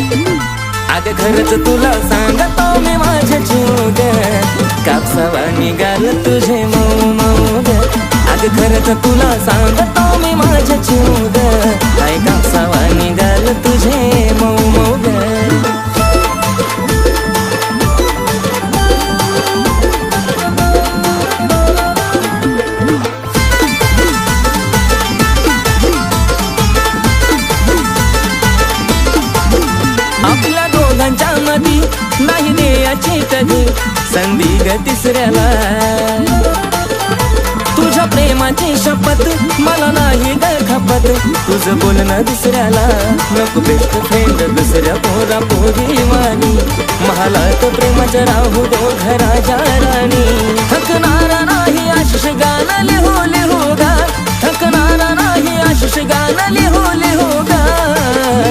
अगं खरंच तुला सांगतो मी माझ्या जीव ग, कापसावा निघाल तुझे मऊ मऊ ग. अगं खरंच तुला सांगतो मी माझ्या जीव ग, काय कापसावा निघाल तुझे मऊ मऊ ग. आपल्या दोघांच्या मधी नाही द्यायची कधी संधी ग तिसऱ्याला. तुझ्या प्रेमाची शपथ मला नाही ग खपत, तुझं बोलणं दुसऱ्याला. नको बेस्ट फ्रेंड दुसऱ्या पोरा पोरी वाणी, महालात प्रेमाचं राहू दो घराच्या राणी. थकणारा नाही आशिष गाणं लिहू लिहू गा, थकणारा नाही आशिष गाणं लिहू लिहू